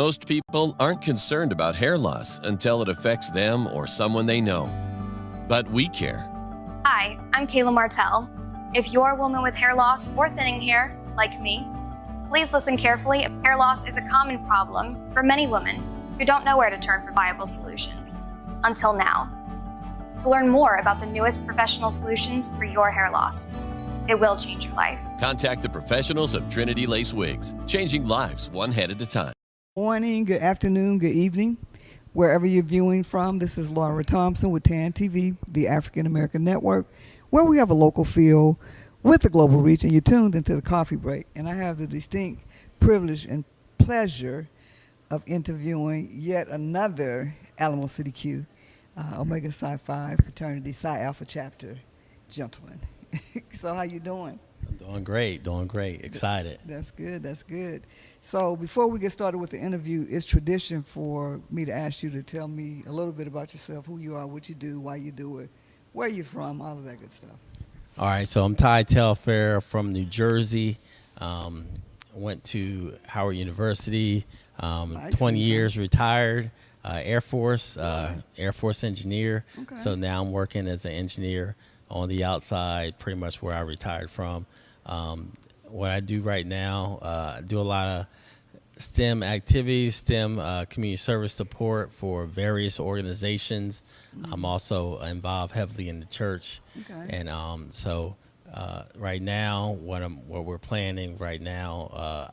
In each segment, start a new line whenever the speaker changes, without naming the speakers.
Most people aren't concerned about hair loss until it affects them or someone they know. But we care.
Hi, I'm Kayla Martell. If you're a woman with hair loss or thinning hair, like me, please listen carefully. Hair loss is a common problem for many women who don't know where to turn for viable solutions. Until now. To learn more about the newest professional solutions for your hair loss, it will change your life.
Contact the professionals of Trinity Lace Wigs, changing lives one head at a time.
Morning, good afternoon, good evening, wherever you're viewing from. This is Laura Thompson with TAN TV, the African American Network, where we have a local feel with a global reach, and you're tuned into the coffee break. And I have the distinct privilege and pleasure of interviewing yet another Alamo City Q, Omega Psi Phi fraternity, Psi Alpha Chapter gentleman. So how you doing?
I'm doing great, excited.
That's good, that's good. So before we get started with the interview, it's tradition for me to ask you to tell me a little bit about yourself, who you are, what you do, why you do it, where you're from, all of that good stuff.
All right, so I'm Ty Telfair from New Jersey. Went to Howard University, 20 years retired, Air Force engineer. Okay. So now I'm working as an engineer on the outside, pretty much where I retired from. What I do right now, I do a lot of STEM activities, STEM community service support for various organizations. Mm-hmm. I'm also involved heavily in the church. Okay. And so right now, what we're planning right now,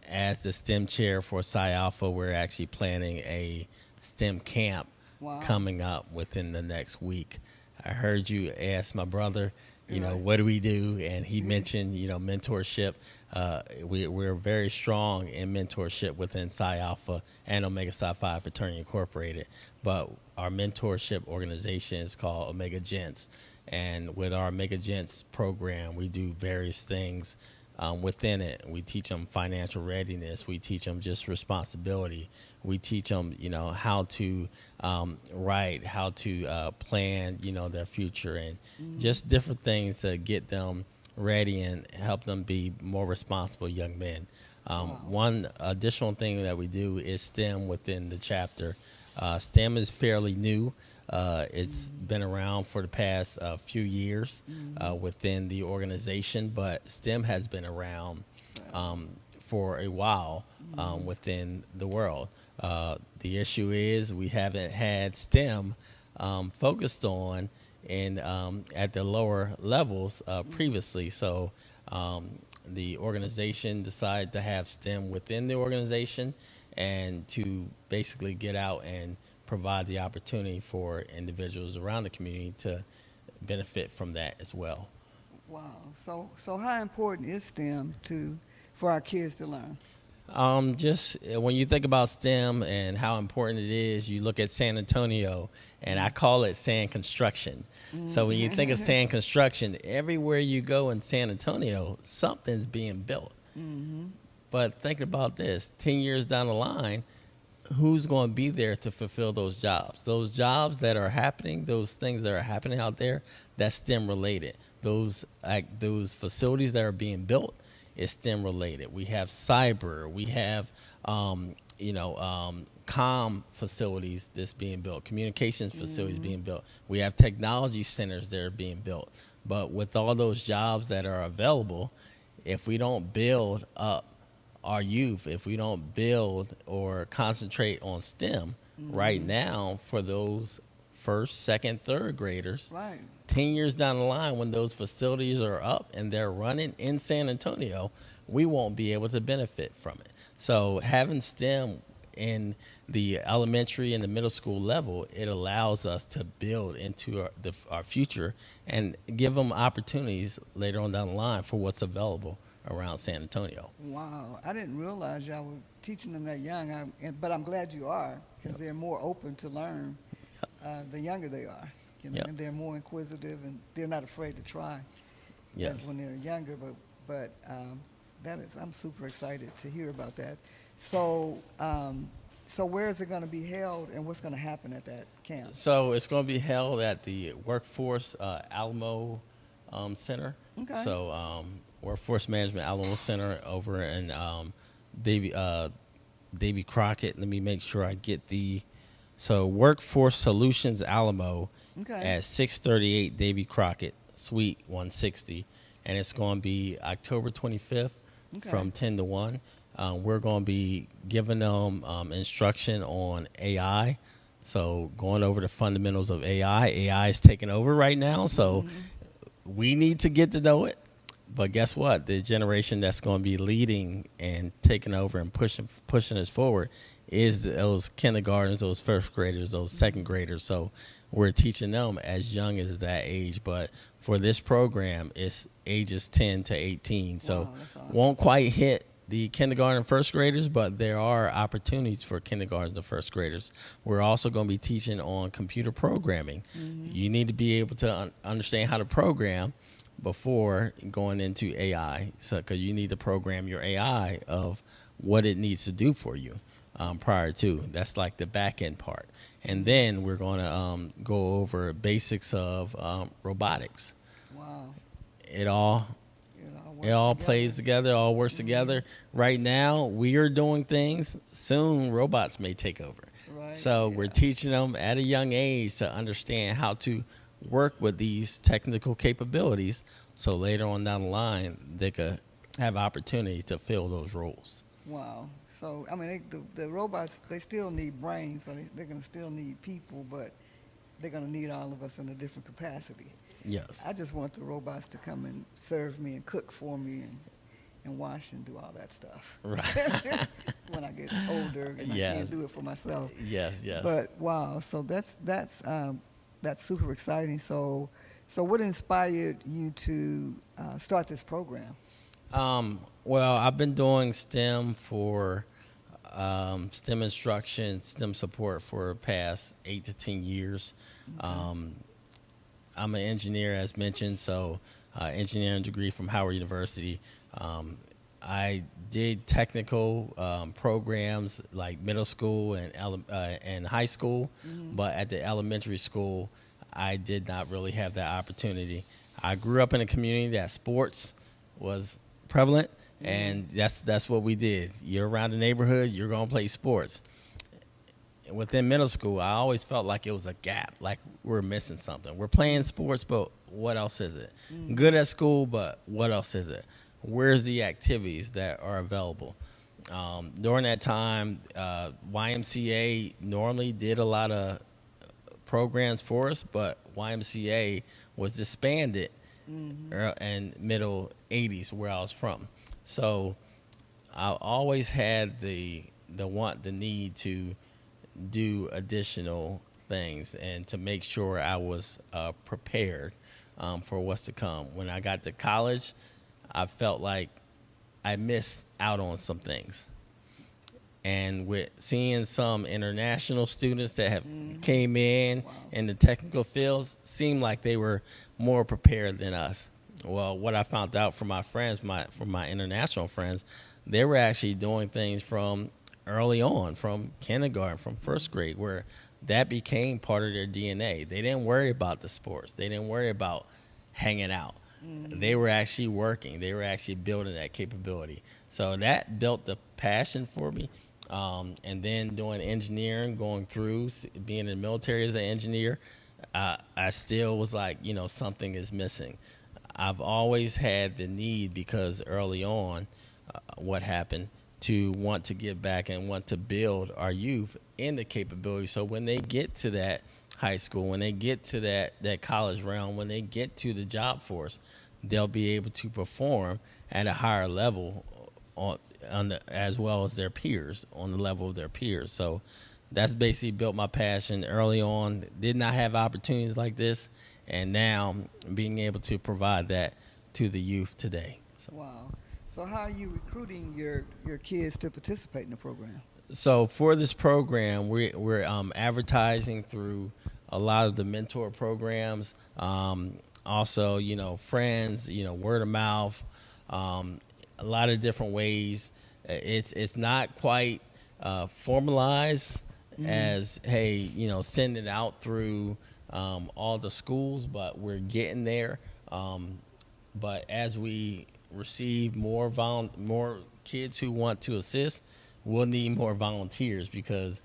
as the STEM chair for Psi Alpha, we're actually planning a STEM camp coming up within the next week. I heard you ask my brother, what do we do? And he mentioned, mentorship. We're very strong in mentorship within Psi Alpha and Omega Psi Phi Fraternity Incorporated. But our mentorship organization is called Omega Gents. And with our Omega Gents program, we do various things within it. We teach them financial readiness. We teach them just responsibility. We teach them, how to write, how to plan, their future, and just different things to get them ready and help them be more responsible young men. One additional thing that we do is STEM within the chapter. STEM is fairly new. It's been around for the past few years within the organization, but STEM has been around for a while within the world. The issue is we haven't had STEM focused on at the lower levels previously. So the organization decided to have STEM within the organization and to basically get out and provide the opportunity for individuals around the community to benefit from that as well.
Wow. So how important is STEM for our kids to learn?
Just when you think about STEM and how important it is, you look at San Antonio, and I call it sand construction. So when you think of sand construction, everywhere you go in San Antonio, something's being built. But think about this, 10 years down the line, who's going to be there to fulfill those jobs? Those jobs that are happening, those things that are happening out there, that's STEM related. Those facilities that are being built is STEM related. We have cyber, we have comm facilities that's being built, communications facilities being built. We have technology centers that are being built. But with all those jobs that are available, if we don't build up our youth, if we don't build or concentrate on STEM right now for those first, second, third graders, 10 years down the line when those facilities are up and they're running in San Antonio, we won't be able to benefit from it. So having STEM in the elementary and the middle school level, it allows us to build into our future and give them opportunities later on down the line for what's available around San Antonio.
Wow, I didn't realize y'all were teaching them that young, but I'm glad you are, because they're more open to learn the younger they are. And they're more inquisitive, and they're not afraid to try when they're younger. But I'm super excited to hear about that. So where is it going to be held, and what's going to happen at that camp?
So it's going to be held at the Workforce Alamo Center. Okay. So Workforce Management Alamo Center over in Davy Crockett. Let me make sure I get so Workforce Solutions Alamo
Okay.
at 638 Davy Crockett, Suite 160. And it's going to be October 25th
Okay.
from 10 to 1. We're going to be giving them instruction on AI. So going over the fundamentals of AI. AI is taking over right now, so we need to get to know it. But guess what? The generation that's going to be leading and taking over and pushing us forward is those kindergartners, those first graders, those second graders. So we're teaching them as young as that age. But for this program, it's ages 10 to 18. So
Wow, that's awesome.
won't quite hit the kindergarten and first graders, but there are opportunities for kindergarten and first graders. We're also going to be teaching on computer programming. You need to be able to understand how to program before going into AI, because you need to program your AI of what it needs to do for you prior to. That's like the back end part. And then we're going to go over basics of robotics.
Wow.
It all
Works
it all
together.
plays together, all works together. Right now, we are doing things. Soon, robots may take over.
Right,
So we're
yeah.
teaching them at a young age to understand how to work with these technical capabilities. So later on down the line, they could have opportunity to fill those roles.
Wow. So, I mean, the robots, they still need brains, so they're going to still need people, but they're going to need all of us in a different capacity.
Yes.
I just want the robots to come and serve me and cook for me and wash and do all that stuff.
Right.
When I get older and I
Yes.
can't do it for myself.
Yes. Yes.
But wow, so that's super exciting. So what inspired you to start this program?
Well, I've been doing STEM for STEM instruction, STEM support for the past 8 to 10 years. I'm an engineer, as mentioned, so engineering degree from Howard University. I did technical programs like middle school and high school, but at the elementary school, I did not really have that opportunity. I grew up in a community that sports was prevalent, and that's what we did. You're around the neighborhood, you're gonna play sports. Within middle school, I always felt like it was a gap, like we're missing something. We're playing sports, but what else is it? Good at school, but what else is it? Where's the activities that are available? During that time, YMCA normally did a lot of programs for us, but YMCA was disbanded in middle 80s where I was from. So I always had the need to do additional things and to make sure I was prepared for what's to come. When I got to college, I felt like I missed out on some things. And with seeing some international students that have came in the technical fields, seemed like they were more prepared than us. Well, what I found out from my friends, from my international friends, they were actually doing things from early on, from kindergarten, from first grade, where that became part of their DNA. They didn't worry about the sports. They didn't worry about hanging out. They were actually working. They were actually building that capability. So that built the passion for me. And then doing engineering, going through, being in the military as an engineer, I still was like, something is missing. I've always had the need, because early on, what happened, to want to give back and want to build our youth in the capability. So when they get to that high school, when they get to that college realm, when they get to the job force, they'll be able to perform at a higher level as well as their peers, on the level of their peers. So that's basically built my passion early on. Did not have opportunities like this, and now being able to provide that to the youth today. So.
Wow. So how are you recruiting your kids to participate in the program?
So for this program, we're advertising through a lot of the mentor programs. Also, friends, word of mouth, a lot of different ways. It's not quite formalized as, hey, send it out through all the schools, but we're getting there. But as we receive more kids who want to assist, we'll need more volunteers because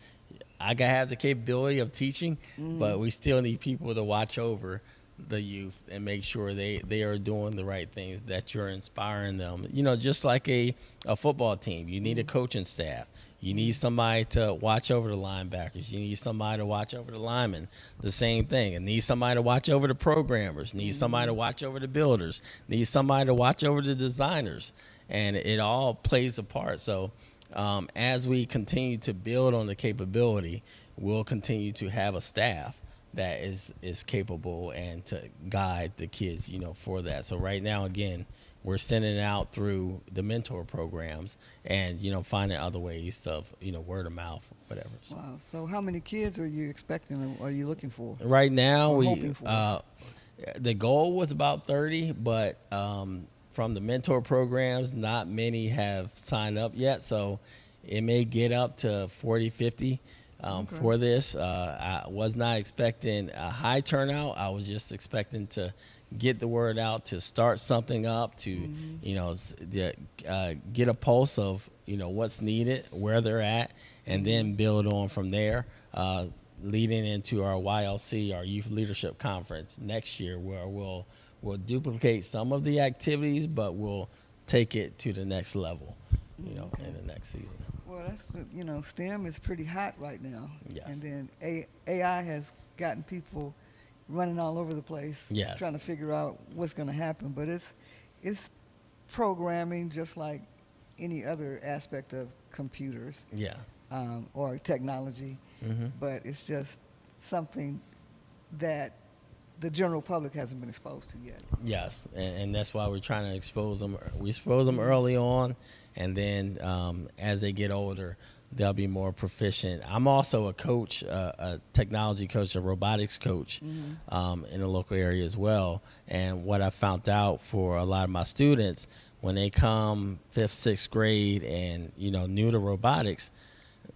I gotta have the capability of teaching, but we still need people to watch over the youth and make sure they are doing the right things, that you're inspiring them. You know, just like a football team, you need a coaching staff. You need somebody to watch over the linebackers. You need somebody to watch over the linemen. The same thing. And need somebody to watch over the programmers. Need somebody to watch over the builders. Need somebody to watch over the designers. And it all plays a part. So as we continue to build on the capability, we'll continue to have a staff that is capable and to guide the kids, you know, for that. So right now, again, we're sending it out through the mentor programs and, you know, finding other ways of, you know, word of mouth, whatever. So.
Wow. So how many kids are you expecting or are you looking for?
Right now,
hoping for?
The goal was about 30, but from the mentor programs, not many have signed up yet. So it may get up to 40, 50. For this, I was not expecting a high turnout. I was just expecting to get the word out, to start something up, to you know, get a pulse of, you know, what's needed, where they're at, and then build on from there. Leading into our YLC, our Youth Leadership Conference next year, where we'll duplicate some of the activities, but we'll take it to the next level, you know, in the next season.
Well, that's, you know, STEM is pretty hot right now.
Yes.
And then AI has gotten people running all over the place,
Yes.
trying to figure out what's going to happen. But it's programming just like any other aspect of computers.
Yeah.
Or technology. But it's just something that the general public hasn't been exposed to yet.
Yes, and that's why we're trying to expose them. We expose them early on, and then as they get older, they'll be more proficient. I'm also a coach, a technology coach, a robotics coach in the local area as well. And what I found out for a lot of my students, when they come 5th, 6th grade and, you know, new to robotics,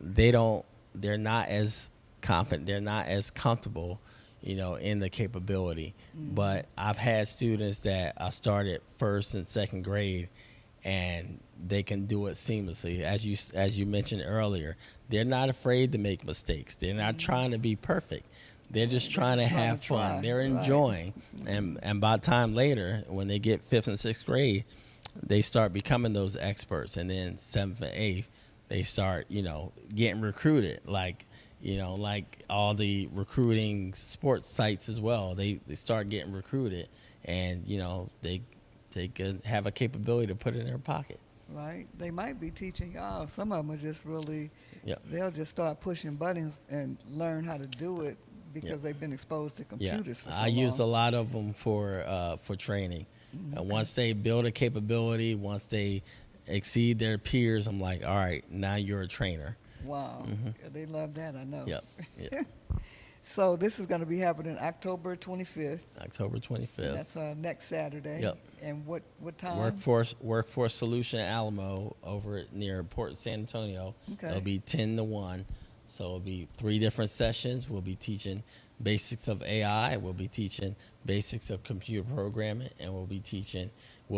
they're not as confident, they're not as comfortable, you know, in the capability. But I've had students that I started 1st and 2nd grade, and they can do it seamlessly. As you mentioned earlier, they're not afraid to make mistakes. They're not trying to be perfect. They're just trying to have fun. They're enjoying. And by the time later, when they get 5th and 6th grade, they start becoming those experts. And then 7th and 8th, they start, you know, getting recruited. Like, you know, like all the recruiting sports sites as well. They start getting recruited, and, you know, they could have a capability to put it in their pocket.
Right. They might be teaching y'all. Some of them are just really,
Yep.
they'll just start pushing buttons and learn how to do it because they've been exposed to computers for so long.
I use a lot of them for training. Once they build a capability, once they exceed their peers, I'm like, all right, now you're a trainer.
Wow. Yeah, they love that, I know.
Yep.
So this is going to be happening October 25th.
October 25th.
That's next Saturday.
Yep.
And what time?
Workforce Solution Alamo over near Port San Antonio.
Okay.
It'll be 10 to 1. So it'll be 3 different sessions. We'll be teaching basics of AI. We'll be teaching basics of computer programming, and we'll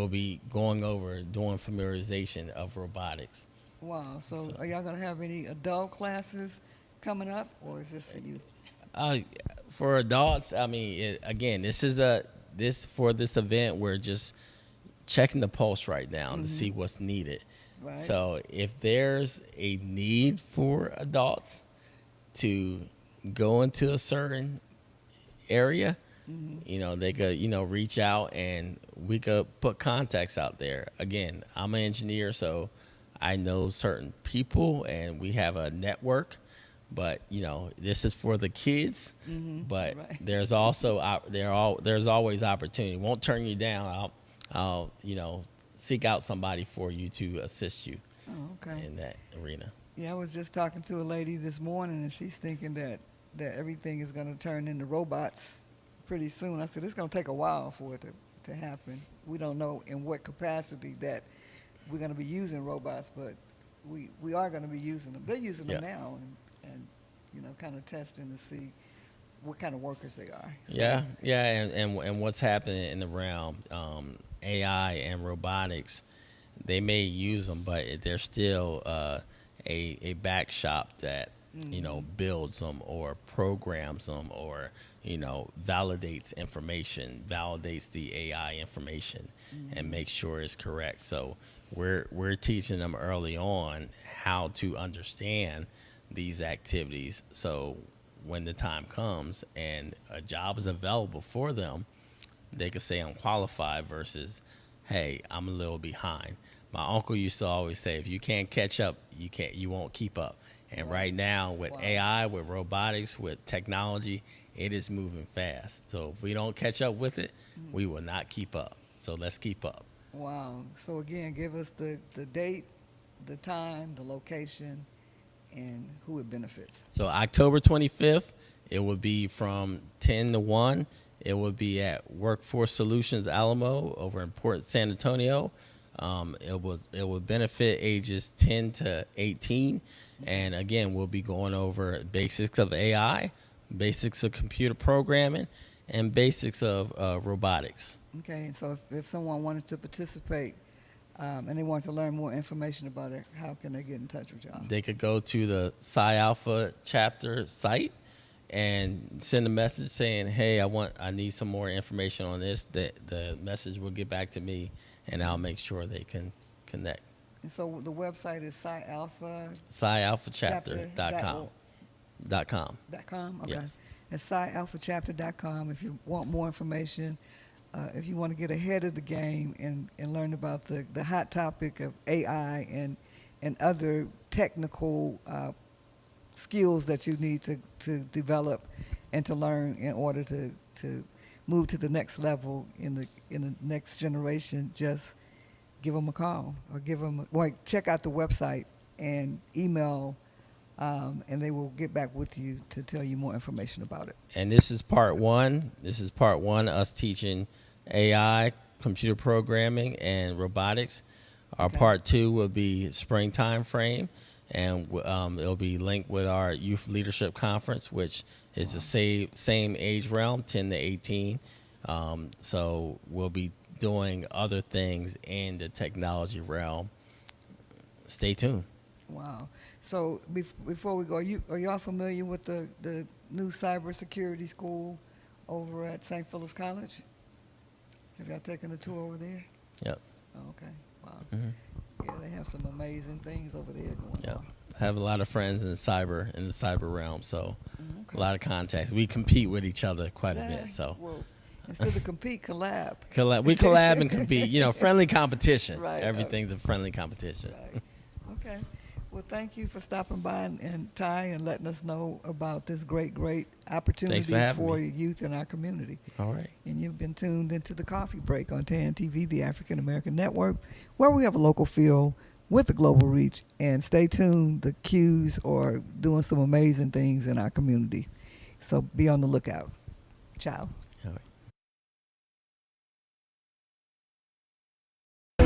be going over doing familiarization of robotics.
Wow. So are y'all going to have any adult classes coming up, or is this for youth?
For adults, I mean, again, this event, we're just checking the pulse right now to see what's needed.
Right.
So if there's a need for adults to go into a certain area, you know, they could, you know, reach out and we could put contacts out there. Again, I'm an engineer, so I know certain people and we have a network. But, you know, this is for the kids, but there's also there's always opportunity. Won't turn you down. I'll you know, seek out somebody for you to assist you in that arena.
Yeah, I was just talking to a lady this morning, and she's thinking that everything is going to turn into robots pretty soon. I said, it's going to take a while for it to happen. We don't know in what capacity that we're going to be using robots, but we are going to be using them. They're using them now. And you know, kind of testing to see what kind of workers they are. So.
And what's happening in the realm, AI and robotics, they may use them, but they're still a back shop that builds them or programs them or validates information, validates the AI information, and makes sure it's correct. So we're teaching them early on how to understand these activities. So when the time comes and a job is available for them, they could say I'm qualified versus, hey, I'm a little behind. My uncle used to always say, if you can't catch up, you won't keep up. And right now with AI, with robotics, with technology, it is moving fast. So if we don't catch up with it, we will not keep up. So let's keep up.
Wow. So again, give us the date, the time, the location, and who it benefits.
So October 25th, it will be from 10 to 1. It will be at Workforce Solutions Alamo over in Port San Antonio. It will benefit ages 10 to 18. And again, we'll be going over basics of AI, basics of computer programming, and basics of robotics.
Okay, so if someone wanted to participate and they want to learn more information about it, how can they get in touch with y'all?
They could go to the Psi Alpha Chapter site and send a message saying, hey, I need some more information on this. The message will get back to me, and I'll make sure they can connect.
And so the website is Psi Alpha.
PsiAlphaChapter.com. .com.
Okay.
Yes.
It's PsiAlphaChapter.com if you want more information. If you want to get ahead of the game and learn about the hot topic of AI and other technical skills that you need to develop and to learn in order to move to the next level in the next generation, just give them a call or check out the website and email, and they will get back with you to tell you more information about it.
And this is part one. Us teaching AI, computer programming, and robotics. Our part two will be springtime frame, and it'll be linked with our youth leadership conference, which is the same age realm, 10 to 18. So we'll be doing other things in the technology realm. Stay tuned.
Wow. So before we go, are y'all familiar with the new cybersecurity school over at St. Philip's College? Have y'all taken a tour over there?
Yep.
Oh, okay. Wow.
Mm-hmm.
Yeah, they have some amazing things over there going on.
I have a lot of friends in the cyber realm, so a lot of contacts. We compete with each other quite a bit. So
instead of compete, collab.
We collab and compete. Friendly competition.
Right.
Everything's a friendly competition.
Right. Okay. Well, thank you for stopping by and Ty and letting us know about this great opportunity for youth in our community.
All right.
And you've been tuned into the Coffee Break on TAN TV, the African American Network, where we have a local feel with a global reach. And stay tuned, the Qs are doing some amazing things in our community. So be on the lookout. Ciao.
All right.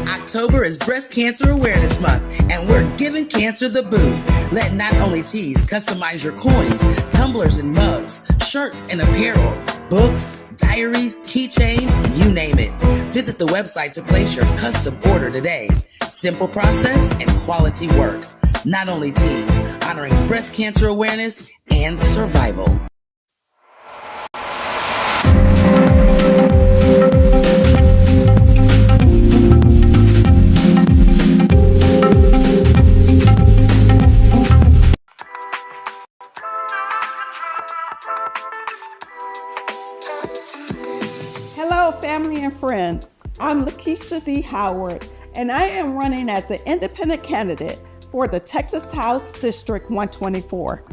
October is Breast Cancer Awareness Month, and we're giving cancer the boot. Let Not Only Tees customize your coins, tumblers and mugs, shirts and apparel, books, diaries, keychains, you name it. Visit the website to place your custom order today. Simple process and quality work. Not Only Tees, honoring breast cancer awareness and survival.
Hello, family and friends. I'm Lakeisha D. Howard, and I am running as an independent candidate for the Texas House District 124.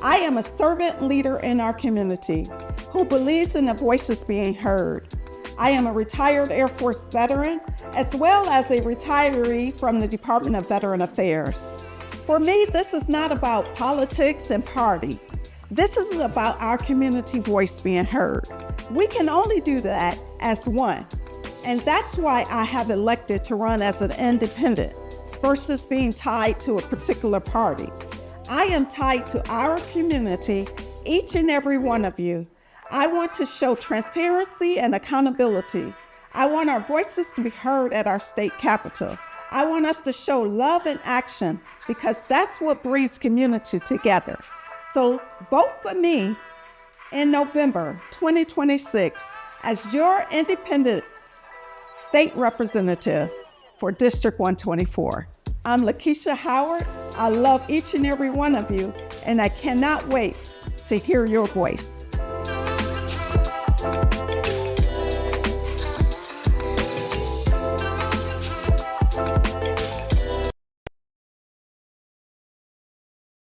I am a servant leader in our community who believes in the voices being heard. I am a retired Air Force veteran, as well as a retiree from the Department of Veteran Affairs. For me, this is not about politics and party. This is about our community voice being heard. We can only do that as one. And that's why I have elected to run as an independent versus being tied to a particular party. I am tied to our community, each and every one of you. I want to show transparency and accountability. I want our voices to be heard at our state capitol. I want us to show love in action because that's what brings community together. So vote for me in November 2026 as your independent state representative for District 124. I'm Lakeisha Howard. I love each and every one of you, and I cannot wait to hear your voice.